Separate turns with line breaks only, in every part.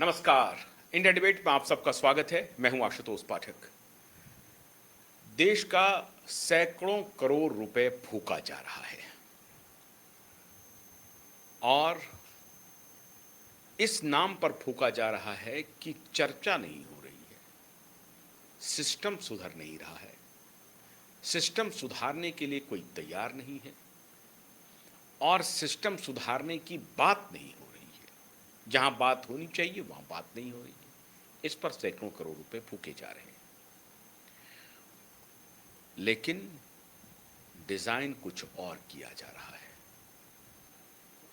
नमस्कार। India debate में आप सबका स्वागत है। मैं हूं आशुतोष पाठक। देश का सैकड़ों करोड़ रुपए फूका जा रहा है और इस नाम पर फूका जा रहा है कि चर्चा नहीं हो रही है, सिस्टम सुधर नहीं रहा है, सिस्टम सुधारने के लिए कोई तैयार नहीं है और सिस्टम सुधारने की बात नहीं हो रही है। जहां बात होनी चाहिए वहां बात नहीं हो रही है। इस पर सैकड़ों करोड़ रुपए फूके जा रहे हैं, लेकिन डिजाइन कुछ और किया जा रहा है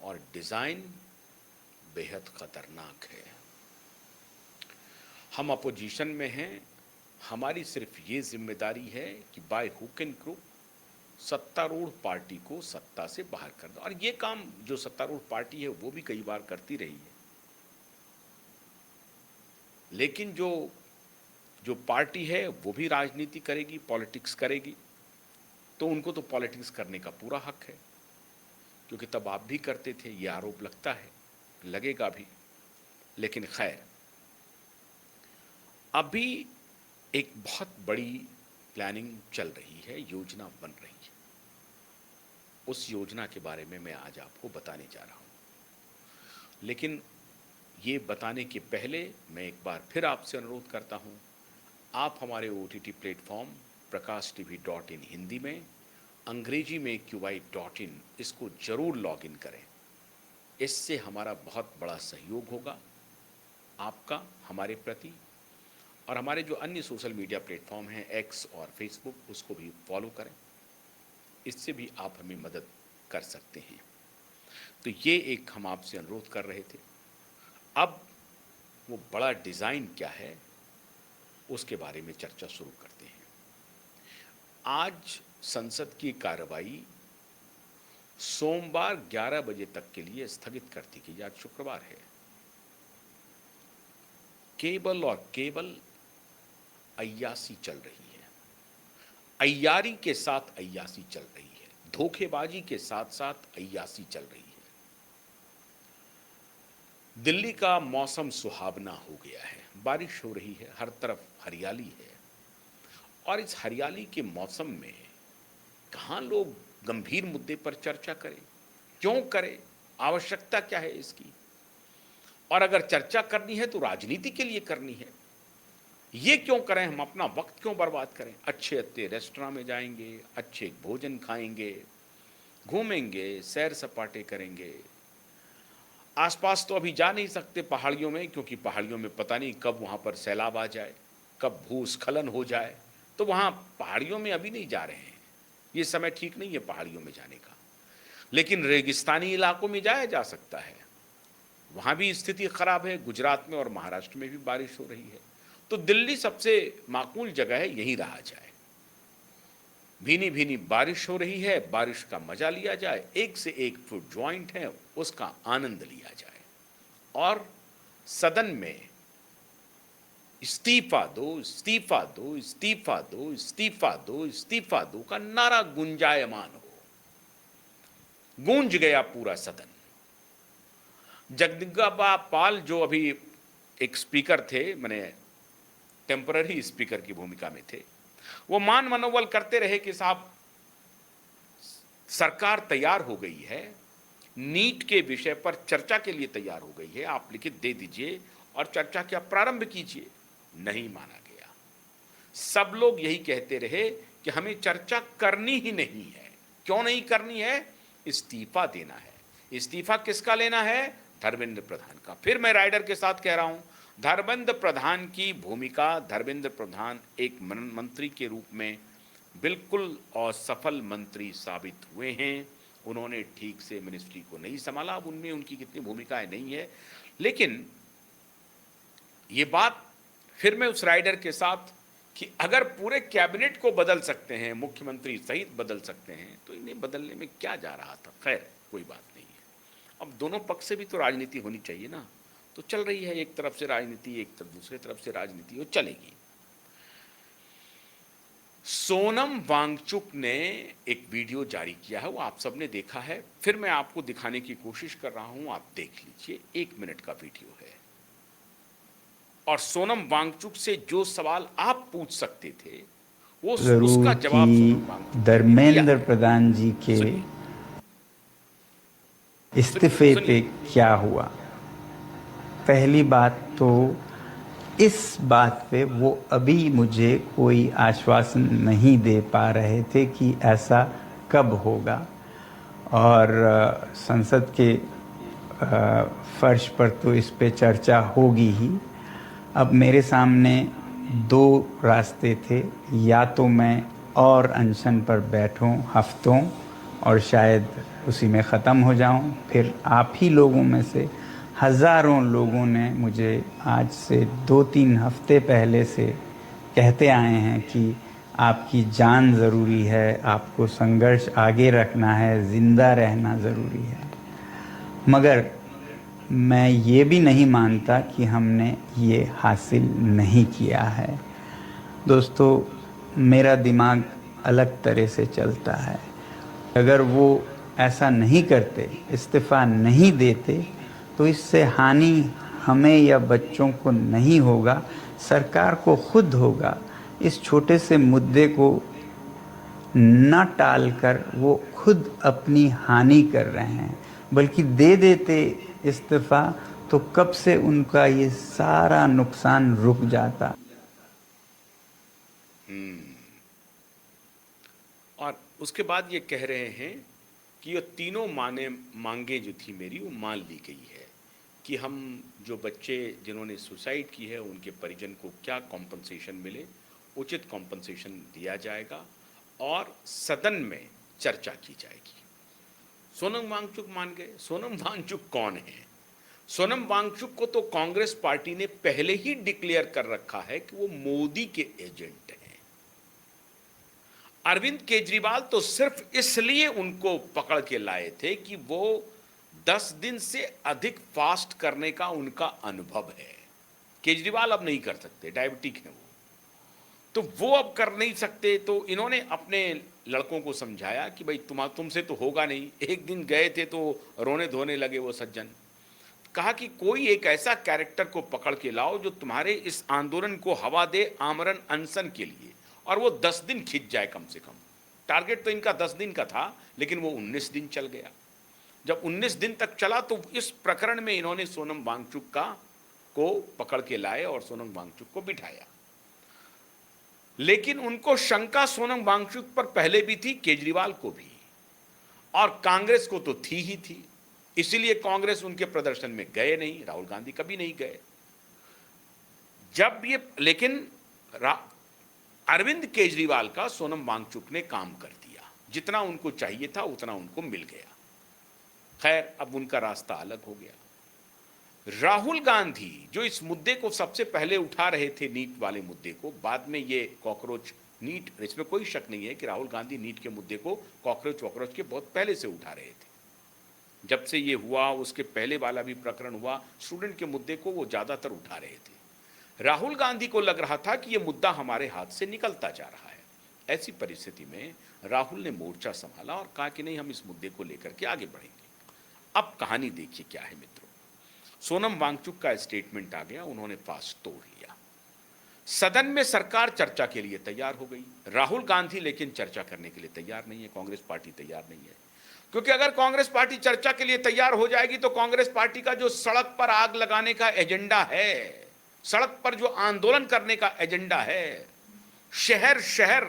और डिजाइन बेहद खतरनाक है। हम अपोजिशन में हैं, हमारी सिर्फ ये जिम्मेदारी है कि बाय हुक एंड क्रुक सत्तारूढ़ पार्टी को सत्ता से बाहर कर दो। और ये काम जो सत्तारूढ़ पार्टी है वो भी कई बार करती रही है, लेकिन जो जो पार्टी है वो भी राजनीति करेगी, पॉलिटिक्स करेगी, तो उनको तो पॉलिटिक्स करने का पूरा हक है, क्योंकि तब आप भी करते थे। ये आरोप लगता है, लगेगा भी। लेकिन खैर, अभी एक बहुत बड़ी प्लानिंग चल रही है, योजना बन रही है। उस योजना के बारे में मैं आज आपको बताने जा रहा हूं, लेकिन ये बताने के पहले मैं एक बार फिर आपसे अनुरोध करता हूं, आप हमारे OTT प्लेटफॉर्म prakashtv.in हिंदी में, अंग्रेजी में QI.in, इसको जरूर लॉग इन करें। इससे हमारा बहुत बड़ा सहयोग होगा आपका हमारे प्रति। और हमारे जो अन्य सोशल मीडिया प्लेटफॉर्म हैं, X और Facebook, उसको भी फॉलो करें। इससे भी आप हमें मदद कर सकते हैं। तो ये एक हम आपसे अनुरोध कर रहे थे। अब वो बड़ा डिज़ाइन क्या है उसके बारे में चर्चा शुरू करते हैं। आज संसद की कार्रवाई सोमवार 11 बजे तक के लिए स्थगित कर दी गई। आज शुक्रवार है। केवल और केवल अय्यासी चल रही है, अय्यारी के साथ अय्यासी चल रही है, धोखेबाजी के साथ साथ अय्यासी चल रही है। दिल्ली का मौसम सुहावना हो गया है, बारिश हो रही है, हर तरफ हरियाली है। और इस हरियाली के मौसम में कहाँ लोग गंभीर मुद्दे पर चर्चा करें? क्यों करें? आवश्यकता क्या है इसकी? और अगर चर्चा करनी है तो राजनीति के लिए करनी है। ये क्यों करें? हम अपना वक्त क्यों बर्बाद करें? अच्छे अच्छे रेस्टोरेंट में जाएंगे, अच्छे भोजन खाएंगे, घूमेंगे, सैर सपाटे करेंगे। आसपास तो अभी जा नहीं सकते पहाड़ियों में, क्योंकि पहाड़ियों में पता नहीं कब वहाँ पर सैलाब आ जाए, कब भूस्खलन हो जाए। तो वहाँ पहाड़ियों में अभी नहीं जा रहे हैं, ये समय ठीक नहीं है पहाड़ियों में जाने का। लेकिन रेगिस्तानी इलाकों में जाया जा सकता है, वहाँ भी स्थिति खराब है। गुजरात में और महाराष्ट्र में भी बारिश हो रही है। तो दिल्ली सबसे माकूल जगह है, यहीं रहा जाए। भीनी भीनी बारिश हो रही है, बारिश का मजा लिया जाए, एक से एक फूड जॉइंट है उसका आनंद लिया जाए। और सदन में इस्तीफा दो, इस्तीफा दो, इस्तीफा दो, इस्तीफा दो, इस्तीफा दो का नारा गुंजायमान हो। गूंज गया पूरा सदन। जगदम्बिका पाल जो अभी एक स्पीकर थे, मैंने टेम्पररी स्पीकर की भूमिका में थे, वो मान मनोबल करते रहे कि साहब सरकार तैयार हो गई है, नीट के विषय पर चर्चा के लिए तैयार हो गई है, आप लिखित दे दीजिए और चर्चा का प्रारंभ कीजिए। नहीं माना गया। सब लोग यही कहते रहे कि हमें चर्चा करनी ही नहीं है। क्यों नहीं करनी है? इस्तीफा देना है। इस्तीफा किसका लेना है? धर्मेंद्र प्रधान का। फिर मैं राइडर के साथ कह रहा हूं, धर्मेंद्र प्रधान की भूमिका, धर्मेंद्र प्रधान एक मंत्री के रूप में बिल्कुल असफल मंत्री साबित हुए हैं। उन्होंने ठीक से मिनिस्ट्री को नहीं संभाला। अब उनमें उनकी कितनी भूमिकाएं नहीं है, लेकिन ये बात फिर मैं उस राइडर के साथ कि अगर पूरे कैबिनेट को बदल सकते हैं, मुख्यमंत्री सहित बदल सकते हैं, तो इन्हें बदलने में क्या जा रहा था? खैर, कोई बात नहीं है। अब दोनों पक्ष से भी तो राजनीति होनी चाहिए ना। तो चल रही है, एक तरफ से राजनीति, एक तरफ दूसरी तरफ से राजनीति, वो चलेगी। सोनम वांगचुक ने एक वीडियो जारी किया है, वो आप सबने देखा है। फिर मैं आपको दिखाने की कोशिश कर रहा हूं, आप देख लीजिए। 1 मिनट का वीडियो है। और सोनम वांगचुक से जो सवाल आप पूछ सकते थे वो
ज़रूर
उसका
कि
जवाब सोनम वांगचुक जी ने दिया
धर्मेंद्र
है।
प्रधान जी के
सुनिए, सुनिए,
इस्तीफे पे
सुनिए।
क्या हुआ। पहली बात तो इस बात पे वो अभी मुझे कोई आश्वासन नहीं दे पा रहे थे कि ऐसा कब होगा। और संसद के फर्श पर तो इस पे चर्चा होगी ही। अब मेरे सामने दो रास्ते थे, या तो मैं और अनशन पर बैठूं हफ्तों और शायद उसी में ख़त्म हो जाऊं। फिर आप ही लोगों में से हज़ारों लोगों ने मुझे आज से 2-3 हफ्ते पहले से कहते आए हैं कि आपकी जान ज़रूरी है, आपको संघर्ष आगे रखना है, ज़िंदा रहना ज़रूरी है। मगर मैं ये भी नहीं मानता कि हमने ये हासिल नहीं किया है। दोस्तों, मेरा दिमाग अलग तरह से चलता है। अगर वो ऐसा नहीं करते, इस्तीफ़ा नहीं देते, तो इससे हानि हमें या बच्चों को नहीं होगा, सरकार को खुद होगा। इस छोटे से मुद्दे को न टालकर वो खुद अपनी हानि कर रहे हैं। बल्कि दे देते इस्तीफ़ा तो कब से उनका ये सारा नुकसान रुक जाता।
और उसके बाद ये कह रहे हैं कि ये तीनों माने मांगे जो थी मेरी वो मान ली गई है कि हम जो बच्चे जिन्होंने सुसाइड की है उनके परिजन को क्या कॉम्पनसेशन मिले, उचित कॉम्पनसेशन दिया जाएगा और सदन में चर्चा की जाएगी। सोनम वांगचुक मान गए। सोनम वांगचुक कौन है? सोनम वांगचुक को तो कांग्रेस पार्टी ने पहले ही डिक्लेयर कर रखा है कि वो मोदी के एजेंट हैं। अरविंद केजरीवाल तो सिर्फ इसलिए उनको पकड़ के लाए थे कि वो 10 दिन से अधिक फास्ट करने का उनका अनुभव है। केजरीवाल अब नहीं कर सकते, डायबिटिक हैं वो, तो वो अब कर नहीं सकते। तो इन्होंने अपने लड़कों को समझाया कि भाई तुमसे तो होगा नहीं। एक दिन गए थे तो रोने धोने लगे वो सज्जन। कहा कि कोई एक ऐसा कैरेक्टर को पकड़ के लाओ जो तुम्हारे इस आंदोलन को हवा दे, आमरण अनशन के लिए, और वो 10 दिन खिंच जाए कम से कम। टारगेट तो इनका 10 दिन का था, लेकिन वो 19 दिन चल गया। जब 19 दिन तक चला तो इस प्रकरण में इन्होंने सोनम वांगचुक को पकड़ के लाए और सोनम वांगचुक को बिठाया। लेकिन उनको शंका सोनम वांगचुक पर पहले भी थी, केजरीवाल को भी, और कांग्रेस को तो थी ही थी। इसीलिए कांग्रेस उनके प्रदर्शन में गए नहीं, राहुल गांधी कभी नहीं गए। जब ये लेकिन अरविंद केजरीवाल का सोनम वांगचुक ने काम कर दिया। जितना उनको चाहिए था उतना उनको मिल गया। खैर, अब उनका रास्ता अलग हो गया। राहुल गांधी जो इस मुद्दे को सबसे पहले उठा रहे थे, नीट वाले मुद्दे को, बाद में ये कॉकरोच नीट, इसमें कोई शक नहीं है कि राहुल गांधी नीट के मुद्दे को कॉकरोच वॉकरोच के बहुत पहले से उठा रहे थे। जब से ये हुआ, उसके पहले वाला भी प्रकरण हुआ, स्टूडेंट के मुद्दे को वो ज़्यादातर उठा रहे थे। राहुल गांधी को लग रहा था कि ये मुद्दा हमारे हाथ से निकलता जा रहा है। ऐसी परिस्थिति में राहुल ने मोर्चा संभाला और कहा कि नहीं, हम इस मुद्दे को लेकर के आगे बढ़ेंगे। अब कहानी देखिए क्या है मित्रों। सोनम वांगचुक का स्टेटमेंट आ गया, उन्होंने फास्ट तोड़ लिया। सदन में सरकार चर्चा के लिए तैयार हो गई। राहुल गांधी लेकिन चर्चा करने के लिए तैयार नहीं है, कांग्रेस पार्टी तैयार नहीं है। क्योंकि अगर कांग्रेस पार्टी चर्चा के लिए तैयार हो जाएगी तो कांग्रेस पार्टी का जो सड़क पर आग लगाने का एजेंडा है, सड़क पर जो आंदोलन करने का एजेंडा है, शहर शहर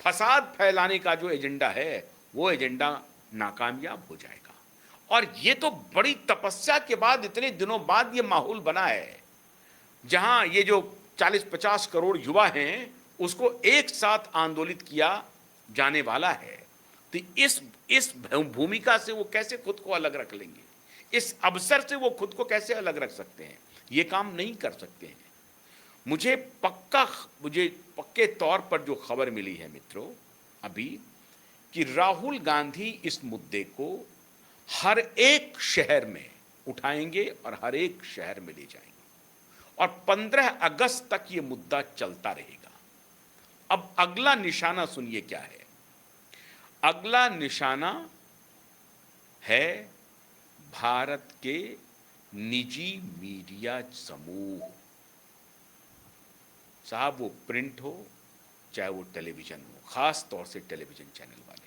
फसाद फैलाने का जो एजेंडा है, वो एजेंडा नाकामयाब हो जाएगा। और ये तो बड़ी तपस्या के बाद, इतने दिनों बाद ये माहौल बना है जहां ये जो 40-50 करोड़ युवा हैं उसको एक साथ आंदोलित किया जाने वाला है। तो इस भूमिका से वो कैसे खुद को अलग रख लेंगे? इस अवसर से वो खुद को कैसे अलग रख सकते हैं? ये काम नहीं कर सकते हैं। मुझे पक्के तौर पर जो खबर मिली है मित्रों अभी, कि राहुल गांधी इस मुद्दे को हर एक शहर में उठाएंगे और हर एक शहर में ले जाएंगे और 15 अगस्त तक ये मुद्दा चलता रहेगा। अब अगला निशाना सुनिए क्या है। अगला निशाना है भारत के निजी मीडिया समूह। साहब वो प्रिंट हो चाहे वो टेलीविज़न हो, ख़ास तौर से टेलीविज़न चैनल वाले,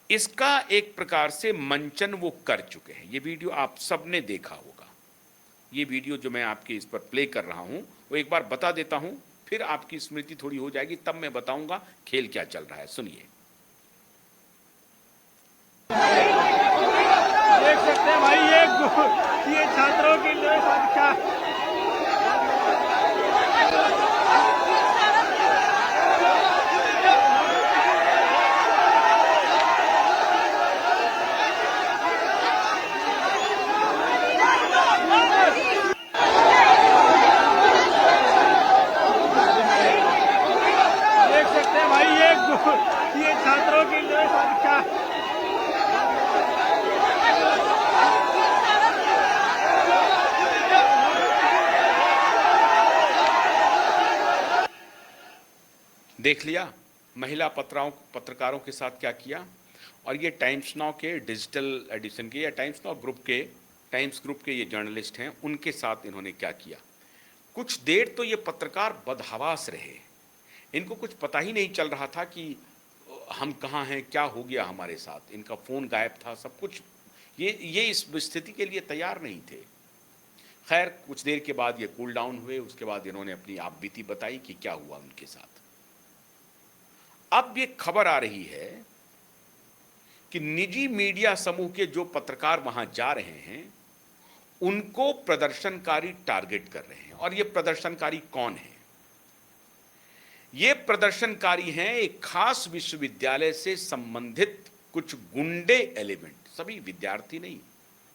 इसका एक प्रकार से मंचन वो कर चुके हैं। ये वीडियो आप सबने देखा होगा। ये वीडियो जो मैं आपके इस पर प्ले कर रहा हूँ वो एक बार बता देता हूँ, फिर आपकी स्मृति थोड़ी हो जाएगी, तब मैं बताऊंगा खेल क्या चल रहा है। सुनिए।
देख सकते हैं भाई, ये छात्रों की जो संख्या देख सकते हैं भाई, ये छात्रों की जो संख्या
देख लिया महिला पत्रकारों के साथ क्या किया। और ये टाइम्स नाउ के डिजिटल एडिशन के या टाइम्स ग्रुप के ये जर्नलिस्ट हैं, उनके साथ इन्होंने क्या किया। कुछ देर तो ये पत्रकार बदहवास रहे, इनको कुछ पता ही नहीं चल रहा था कि हम कहाँ हैं, क्या हो गया हमारे साथ। इनका फ़ोन गायब था, सब कुछ। ये इस स्थिति के लिए तैयार नहीं थे। खैर कुछ देर के बाद ये कूल डाउन हुए, उसके बाद इन्होंने अपनी आप बीती बताई कि क्या हुआ उनके साथ। अब ये खबर आ रही है कि निजी मीडिया समूह के जो पत्रकार वहां जा रहे हैं उनको प्रदर्शनकारी टारगेट कर रहे हैं। और ये प्रदर्शनकारी कौन है? ये प्रदर्शनकारी हैं एक खास विश्वविद्यालय से संबंधित कुछ गुंडे एलिमेंट, सभी विद्यार्थी नहीं,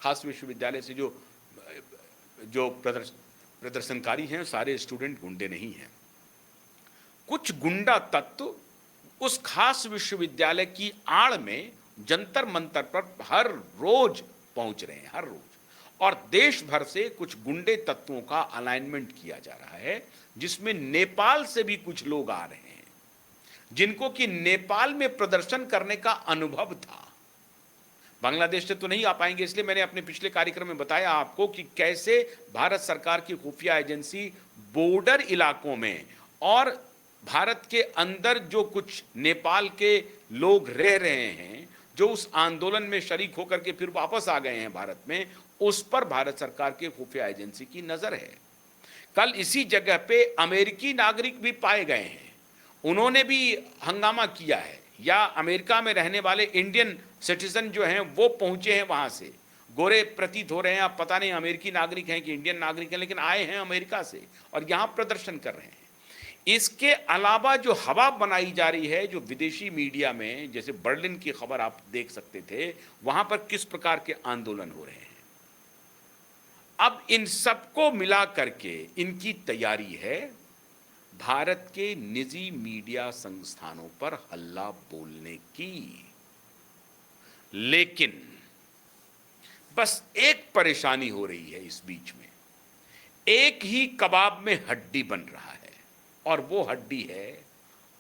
खास विश्वविद्यालय से जो प्रदर्शनकारी हैं सारे स्टूडेंट गुंडे नहीं हैं। कुछ गुंडा तत्व उस खास विश्वविद्यालय की आड़ में जंतर मंतर पर हर रोज पहुंच रहे हैं, हर रोज। और देश भर से कुछ गुंडे तत्वों का अलाइनमेंट किया जा रहा है, जिसमें नेपाल से भी कुछ लोग आ रहे हैं, जिनको कि नेपाल में प्रदर्शन करने का अनुभव था। बांग्लादेश से तो नहीं आ पाएंगे, इसलिए मैंने अपने पिछले कार्यक्रम में बताया आपको कि कैसे भारत सरकार की खुफिया एजेंसी बॉर्डर इलाकों में और भारत के अंदर जो कुछ नेपाल के लोग रह रहे हैं, जो उस आंदोलन में शरीक होकर के फिर वापस आ गए हैं भारत में, उस पर भारत सरकार के खुफिया एजेंसी की नजर है। कल इसी जगह पे अमेरिकी नागरिक भी पाए गए हैं, उन्होंने भी हंगामा किया है। या अमेरिका में रहने वाले इंडियन सिटीजन जो हैं वो पहुंचे हैं वहां से, गोरे प्रतीत हो रहे हैं, अब पता नहीं अमेरिकी नागरिक हैं कि इंडियन नागरिक हैं, लेकिन आए हैं अमेरिका से और यहां प्रदर्शन कर रहे हैं। इसके अलावा जो हवा बनाई जा रही है, जो विदेशी मीडिया में, जैसे बर्लिन की खबर आप देख सकते थे, वहां पर किस प्रकार के आंदोलन हो रहे हैं। अब इन सबको मिला करके इनकी तैयारी है भारत के निजी मीडिया संस्थानों पर हल्ला बोलने की। लेकिन बस एक परेशानी हो रही है इस बीच में, एक ही कबाब में हड्डी बन रहा है, और वो हड्डी है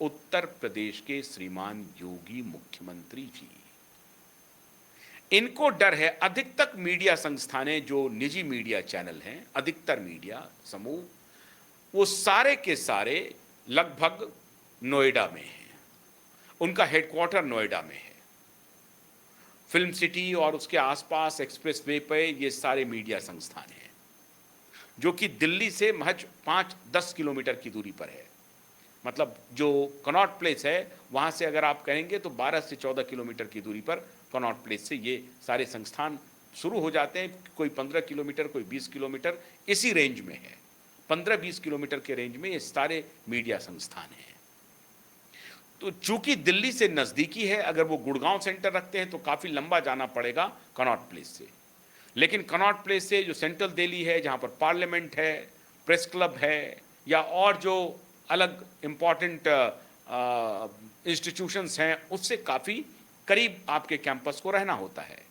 उत्तर प्रदेश के श्रीमान योगी मुख्यमंत्री जी। इनको डर है, अधिकतर मीडिया संस्थानें जो निजी मीडिया चैनल हैं, अधिकतर मीडिया समूह, वो सारे के सारे लगभग नोएडा में हैं, उनका हेडक्वार्टर नोएडा में है। फिल्म सिटी और उसके आसपास एक्सप्रेसवे पे ये सारे मीडिया संस्थान हैं, जो कि दिल्ली से महज 5-10 किलोमीटर की दूरी पर है। मतलब जो कनॉट प्लेस है वहाँ से अगर आप कहेंगे तो 12 से 14 किलोमीटर की दूरी पर कनॉट प्लेस से ये सारे संस्थान शुरू हो जाते हैं। कोई 15 किलोमीटर, कोई 20 किलोमीटर, इसी रेंज में है। 15-20 किलोमीटर के रेंज में ये सारे मीडिया संस्थान हैं। तो चूंकि दिल्ली से नज़दीकी है, अगर वो गुड़गांव सेंटर रखते हैं तो काफ़ी लंबा जाना पड़ेगा कनॉट प्लेस से। लेकिन कनॉट प्लेस से जो सेंट्रल दिल्ली है, जहाँ पर पार्लियामेंट है, प्रेस क्लब है, या और जो अलग इम्पॉर्टेंट इंस्टीट्यूशंस हैं, उससे काफ़ी करीब आपके कैंपस को रहना होता है।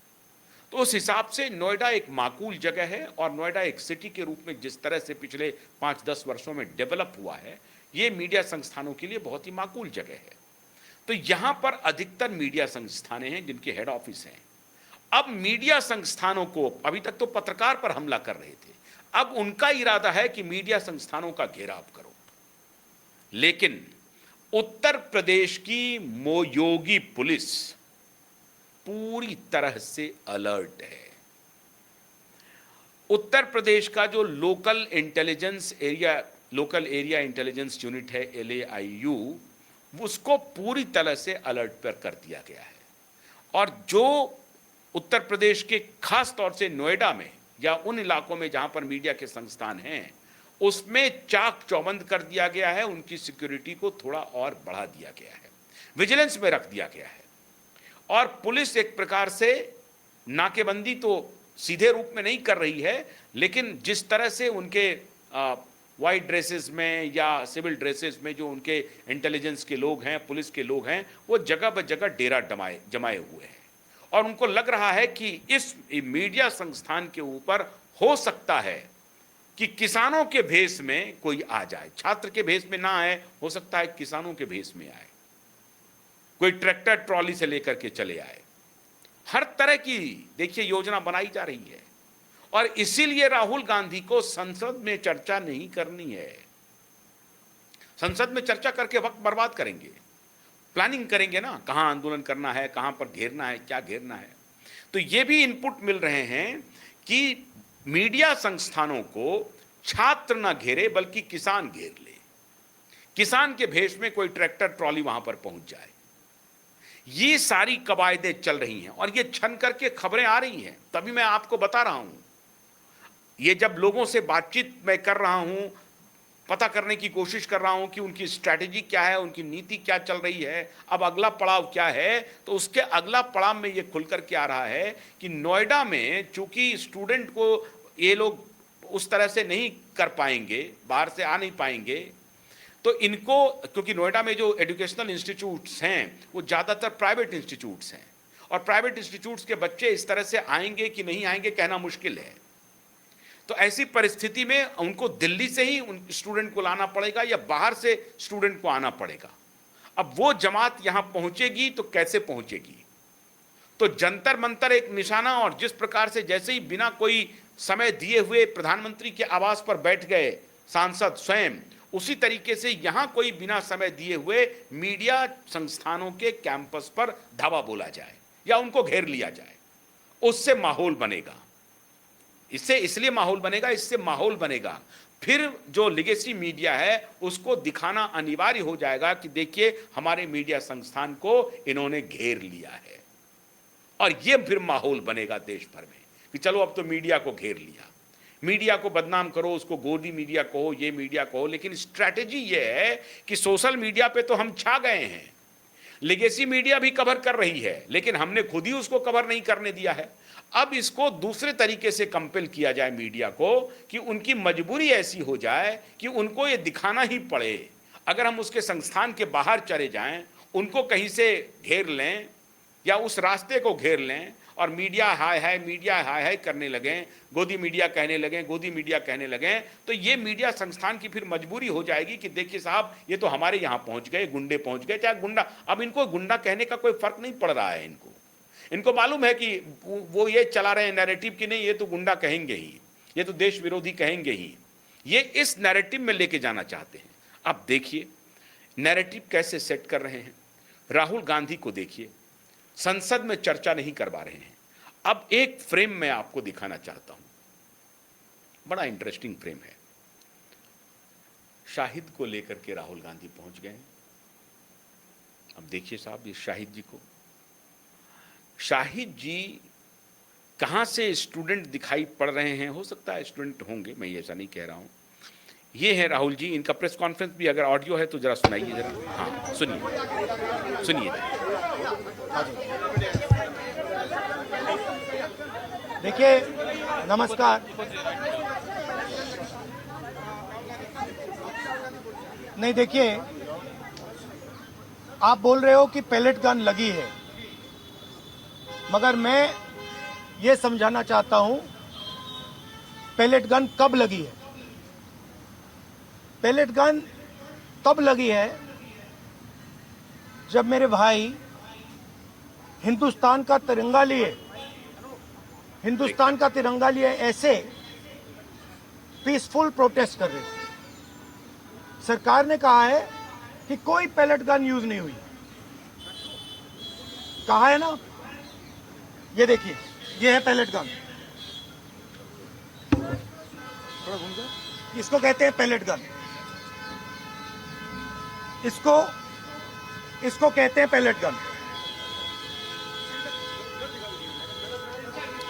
तो उस हिसाब से नोएडा एक माकूल जगह है, और नोएडा एक सिटी के रूप में जिस तरह से पिछले 5-10 वर्षों में डेवलप हुआ है, ये मीडिया संस्थानों के लिए बहुत ही माकूल जगह है। तो यहाँ पर अधिकतर मीडिया संस्थानें हैं जिनके हेड ऑफिस हैं। अब मीडिया संस्थानों को, अभी तक तो पत्रकार पर हमला कर रहे थे, अब उनका इरादा है कि मीडिया संस्थानों का घेराव करो। लेकिन उत्तर प्रदेश की मोयोगी पुलिस पूरी तरह से अलर्ट है। उत्तर प्रदेश का जो लोकल एरिया इंटेलिजेंस यूनिट है, LAIU, उसको पूरी तरह से अलर्ट पर कर दिया गया है। और जो उत्तर प्रदेश के खास तौर से नोएडा में या उन इलाकों में जहां पर मीडिया के संस्थान हैं, उसमें चाक चौबंद कर दिया गया है। उनकी सिक्योरिटी को थोड़ा और बढ़ा दिया गया है, विजिलेंस में रख दिया गया है। और पुलिस एक प्रकार से नाकेबंदी तो सीधे रूप में नहीं कर रही है, लेकिन जिस तरह से उनके वाइट ड्रेसेस में या सिविल ड्रेसेस में जो उनके इंटेलिजेंस के लोग हैं, पुलिस के लोग हैं, वो जगह ब जगह डेरा जमाए हुए हैं। और उनको लग रहा है कि इस मीडिया संस्थान के ऊपर हो सकता है कि किसानों के भेष में कोई आ जाए, छात्र के भेष में ना आए, हो सकता है किसानों के भेष में आए, कोई ट्रैक्टर ट्रॉली से लेकर के चले आए। हर तरह की देखिए योजना बनाई जा रही है। और इसीलिए राहुल गांधी को संसद में चर्चा नहीं करनी है। संसद में चर्चा करके वक्त बर्बाद करेंगे, प्लानिंग करेंगे ना, कहां आंदोलन करना है, कहां पर घेरना है, क्या घेरना है। तो ये भी इनपुट मिल रहे हैं कि मीडिया संस्थानों को छात्र ना घेरे बल्कि किसान घेर ले, किसान के भेष में कोई ट्रैक्टर ट्रॉली वहां पर पहुंच जाए। ये सारी कवायदें चल रही हैं और ये छन करके खबरें आ रही हैं। तभी मैं आपको बता रहा हूं, ये जब लोगों से बातचीत मैं कर रहा हूं, पता करने की कोशिश कर रहा हूं कि उनकी स्ट्रैटेजी क्या है, उनकी नीति क्या चल रही है, अब अगला पड़ाव क्या है, तो उसके अगला पड़ाव में ये खुल करके आ रहा है कि नोएडा में चूंकि स्टूडेंट को ये लोग उस तरह से नहीं कर पाएंगे, बाहर से आ नहीं पाएंगे, तो इनको, क्योंकि नोएडा में जो एजुकेशनल इंस्टीट्यूट्स हैं वो ज़्यादातर प्राइवेट इंस्टीट्यूट्स हैं, और प्राइवेट इंस्टीट्यूट्स के बच्चे इस तरह से आएंगे कि नहीं आएंगे कहना मुश्किल है। तो ऐसी परिस्थिति में उनको दिल्ली से ही उन स्टूडेंट को लाना पड़ेगा या बाहर से स्टूडेंट को आना पड़ेगा। अब वो जमात यहां पहुंचेगी तो कैसे पहुंचेगी? तो जंतर मंतर एक निशाना, और जिस प्रकार से जैसे ही बिना कोई समय दिए हुए प्रधानमंत्री के आवास पर बैठ गए सांसद स्वयं, उसी तरीके से यहां कोई बिना समय दिए हुए मीडिया संस्थानों के कैंपस पर धावा बोला जाए या उनको घेर लिया जाए। उससे माहौल बनेगा, इससे इसलिए माहौल बनेगा, इससे माहौल बनेगा फिर जो लिगेसी मीडिया है उसको दिखाना अनिवार्य हो जाएगा कि देखिए हमारे मीडिया संस्थान को इन्होंने घेर लिया है। और ये फिर माहौल बनेगा देश भर में कि चलो अब तो मीडिया को घेर लिया, मीडिया को बदनाम करो, उसको गोदी मीडिया कहो, ये मीडिया कहो, लेकिन स्ट्रैटेजी ये है कि सोशल मीडिया पे तो हम छा गए हैं, लिगेसी मीडिया भी कवर कर रही है, लेकिन हमने खुद ही उसको कवर नहीं करने दिया है। अब इसको दूसरे तरीके से कंपेल किया जाए मीडिया को कि उनकी मजबूरी ऐसी हो जाए कि उनको ये दिखाना ही पड़े। अगर हम उसके संस्थान के बाहर चले जाएं, उनको कहीं से घेर लें या उस रास्ते को घेर लें और मीडिया हाय हाय करने लगें, गोदी मीडिया कहने लगें, गोदी मीडिया कहने लगें, तो ये मीडिया संस्थान की फिर मजबूरी हो जाएगी कि देखिए साहब ये तो हमारे यहाँ पहुँच गए, गुंडे पहुँच गए, चाहे गुंडा। अब इनको गुंडा कहने का कोई फर्क नहीं पड़ रहा है, इनको मालूम है कि वो ये चला रहे हैं नैरेटिव कि नहीं ये तो गुंडा कहेंगे ही, ये तो देश विरोधी कहेंगे ही, ये इस नैरेटिव में लेके जाना चाहते हैं। अब देखिए नैरेटिव कैसे सेट कर रहे हैं। राहुल गांधी को देखिए, संसद में चर्चा नहीं करवा रहे हैं। अब एक फ्रेम मैं आपको दिखाना चाहता हूं, बड़ा इंटरेस्टिंग फ्रेम है। शाहिद को लेकर के राहुल गांधी पहुंच गए। अब देखिए साहब, ये शाहिद जी को, शाहिद जी कहां से स्टूडेंट दिखाई पड़ रहे हैं, हो सकता है स्टूडेंट होंगे, मैं ऐसा नहीं कह रहा हूं। ये है राहुल जी, इनका प्रेस कॉन्फ्रेंस भी अगर ऑडियो है तो जरा सुनाइए जरा। हाँ सुनिए।
देखिए, नमस्कार। नहीं देखिए, आप बोल रहे हो कि पैलेट गन लगी है, मगर मैं ये समझाना चाहता हूं पैलेट गन कब लगी है। पैलेट गन तब लगी है जब मेरे भाई हिंदुस्तान का तिरंगा लिए ऐसे पीसफुल प्रोटेस्ट कर रहे थे। सरकार ने कहा है कि कोई पैलेट गन यूज नहीं हुई। कहा है ना, ये देखिए, ये है पैलेट गन, थोड़ा घूम जाए, इसको कहते हैं पैलेट गन, इसको कहते हैं पैलेट गन।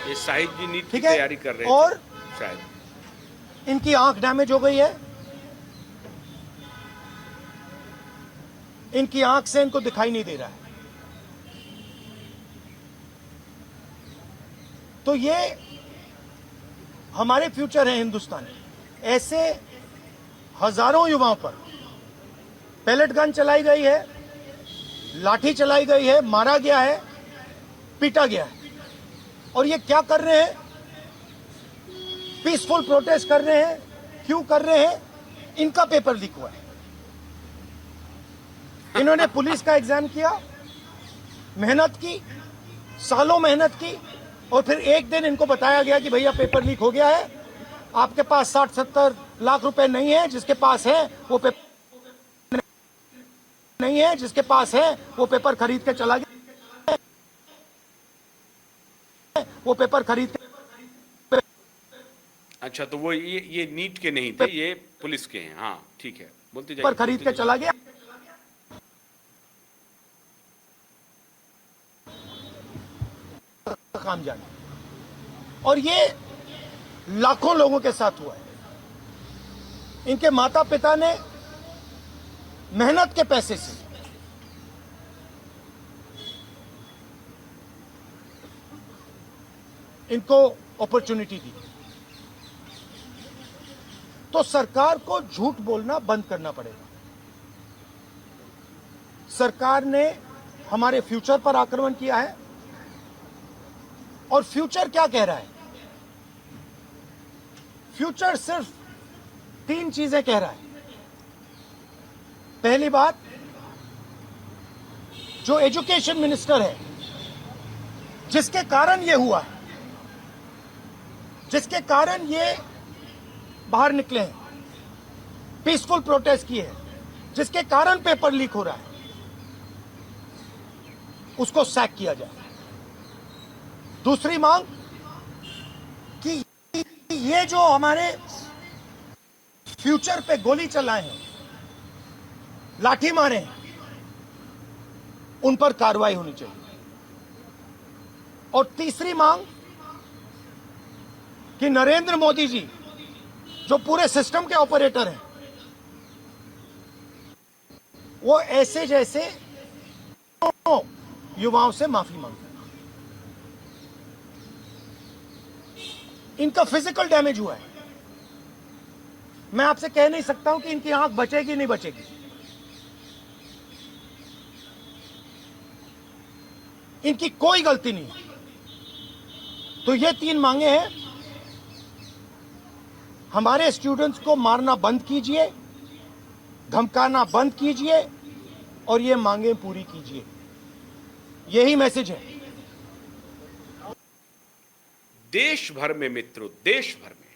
ये शाहिद जी नीट की
ठीक है,
तैयारी कर रहे
और
थे शायद।
इनकी आंख डैमेज हो गई है, इनकी आंख से इनको दिखाई नहीं दे रहा है। तो ये हमारे फ्यूचर है हिंदुस्तान के। ऐसे हजारों युवाओं पर पैलेट गन चलाई गई है, लाठी चलाई गई है, मारा गया है, पीटा गया है। और ये क्या कर रहे हैं? पीसफुल प्रोटेस्ट कर रहे हैं। क्यों कर रहे हैं? इनका पेपर लीक हुआ है। इन्होंने पुलिस का एग्जाम किया, मेहनत की, सालों मेहनत की, और फिर एक दिन इनको बताया गया कि भैया पेपर लीक हो गया है, आपके पास 60-70 लाख रुपए नहीं है, जिसके पास है वो पेपर नहीं है, जिसके पास है वो पेपर खरीद के चला गया, वो पेपर खरीद के।
अच्छा, तो वो ये नीट के नहीं थे, ये पुलिस के हैं। हाँ ठीक है, बोलते जाइए।
पेपर खरीद के चला गया। काम जाने। और ये लाखों लोगों के साथ हुआ है। इनके माता पिता ने मेहनत के पैसे से इनको अपॉर्चुनिटी दी। तो सरकार को झूठ बोलना बंद करना पड़ेगा। सरकार ने हमारे फ्यूचर पर आक्रमण किया है, और फ्यूचर क्या कह रहा है? फ्यूचर सिर्फ 3 चीजें कह रहा है। पहली बात, जो एजुकेशन मिनिस्टर है, जिसके कारण ये हुआ है, जिसके कारण ये बाहर निकले हैं, पीसफुल प्रोटेस्ट किए हैं, जिसके कारण पेपर लीक हो रहा है, उसको सैक किया जाए। दूसरी मांग कि ये जो हमारे फ्यूचर पे गोली चलाए हैं, लाठी मारे हैं, उन पर कार्रवाई होनी चाहिए। और तीसरी मांग कि नरेंद्र मोदी जी, जो पूरे सिस्टम के ऑपरेटर हैं, वो ऐसे जैसे युवाओं से माफी मांगते हैं। इनका फिजिकल डैमेज हुआ है। मैं आपसे कह नहीं सकता हूं कि इनकी आंख बचेगी नहीं बचेगी। इनकी कोई गलती नहीं है। तो ये 3 मांगे हैं। हमारे स्टूडेंट्स को मारना बंद कीजिए, धमकाना बंद कीजिए, और ये मांगे पूरी कीजिए। यही मैसेज है।
देश भर में मित्रों, देश भर में,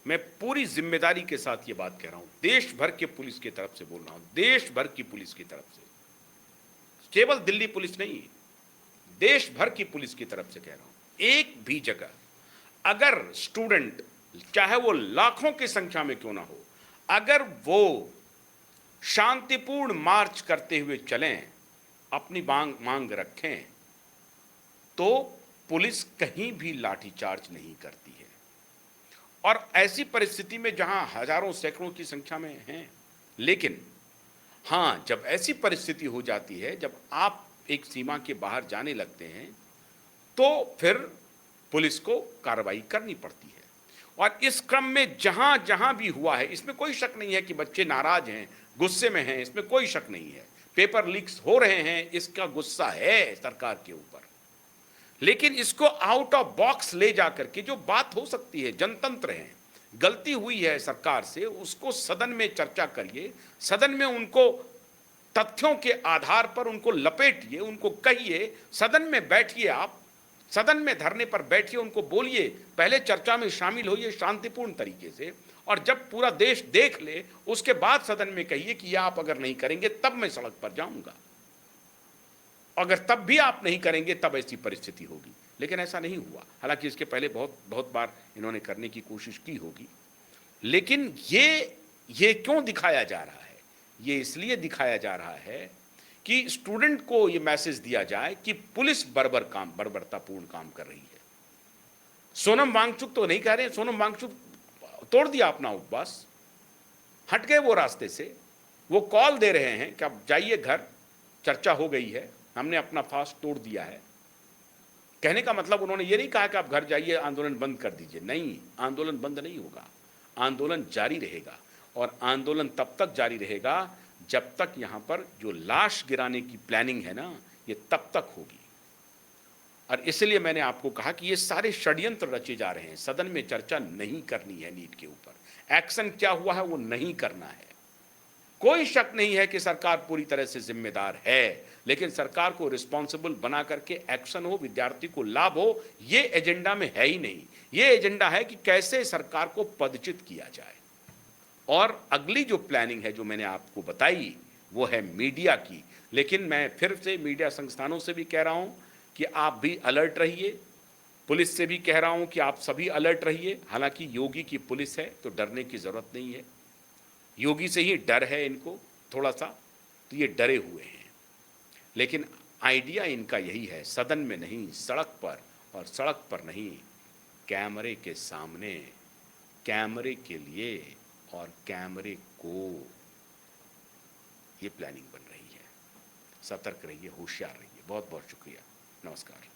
मैं पूरी जिम्मेदारी के साथ ये बात कह रहा हूं, देश भर के पुलिस की तरफ से बोल रहा हूं, देश भर की पुलिस की तरफ से, केवल दिल्ली पुलिस नहीं, देश भर की पुलिस की तरफ से कह रहा हूं, एक भी जगह अगर स्टूडेंट, चाहे वो लाखों की संख्या में क्यों ना हो, अगर वो शांतिपूर्ण मार्च करते हुए चलें, अपनी मांग रखें, तो पुलिस कहीं भी लाठीचार्ज नहीं करती है। और ऐसी परिस्थिति में जहां हजारों सैकड़ों की संख्या में हैं, लेकिन हां, जब ऐसी परिस्थिति हो जाती है, जब आप एक सीमा के बाहर जाने लगते हैं, तो फिर पुलिस को कार्रवाई करनी पड़ती है। और इस क्रम में जहां जहां भी हुआ है, इसमें कोई शक नहीं है कि बच्चे नाराज हैं, गुस्से में हैं, इसमें कोई शक नहीं है। पेपर लीक्स हो रहे हैं, इसका गुस्सा है सरकार के ऊपर, लेकिन इसको आउट ऑफ बॉक्स ले जाकर के जो बात हो सकती है, जनतंत्र है, गलती हुई है सरकार से, उसको सदन में चर्चा करिए, सदन में उनको तथ्यों के आधार पर उनको लपेटिए, उनको कहिए, सदन में बैठिए आप, सदन में धरने पर बैठिए, उनको बोलिए, पहले चर्चा में शामिल होइए शांतिपूर्ण तरीके से, और जब पूरा देश देख ले उसके बाद सदन में कहिए कि यह आप अगर नहीं करेंगे तब मैं सड़क पर जाऊंगा, अगर तब भी आप नहीं करेंगे तब ऐसी परिस्थिति होगी। लेकिन ऐसा नहीं हुआ। हालांकि इसके पहले बहुत बहुत बार इन्होंने करने की कोशिश की होगी, लेकिन ये क्यों दिखाया जा रहा है? ये इसलिए दिखाया जा रहा है कि स्टूडेंट को ये मैसेज दिया जाए कि पुलिस बर्बरतापूर्ण काम कर रही है। सोनम वांगचुक तो नहीं कह रहे हैं, सोनम वांगचुक तोड़ दिया अपना उपवास, हट गए वो रास्ते से, वो कॉल दे रहे हैं कि अब जाइए घर, चर्चा हो गई है, हमने अपना फास्ट तोड़ दिया है। कहने का मतलब उन्होंने ये नहीं कहा कि आप घर जाइए, आंदोलन बंद कर दीजिए। नहीं, आंदोलन बंद नहीं होगा, आंदोलन जारी रहेगा, और आंदोलन तब तक जारी रहेगा जब तक यहां पर जो लाश गिराने की प्लानिंग है ना, ये तब तक होगी। और इसलिए मैंने आपको कहा कि ये सारे षड्यंत्र रचे जा रहे हैं। सदन में चर्चा नहीं करनी है नीट के ऊपर, एक्शन क्या हुआ है वो नहीं करना है। कोई शक नहीं है कि सरकार पूरी तरह से जिम्मेदार है, लेकिन सरकार को रिस्पॉन्सिबल बना करके एक्शन हो, विद्यार्थी को लाभ हो, ये एजेंडा में है ही नहीं। ये एजेंडा है कि कैसे सरकार को पदच्युत किया जाए। और अगली जो प्लानिंग है जो मैंने आपको बताई वो है मीडिया की। लेकिन मैं फिर से मीडिया संस्थानों से भी कह रहा हूं कि आप भी अलर्ट रहिए, पुलिस से भी कह रहा हूं कि आप सभी अलर्ट रहिए। हालांकि योगी की पुलिस है तो डरने की जरूरत नहीं है, योगी से ही डर है इनको थोड़ा सा, तो ये डरे हुए हैं। लेकिन आइडिया इनका यही है, सदन में नहीं सड़क पर, और सड़क पर नहीं कैमरे के सामने, कैमरे के लिए और कैमरे को, ये प्लानिंग बन रही है। सतर्क रहिए, होशियार रहिए। बहुत बहुत शुक्रिया, नमस्कार।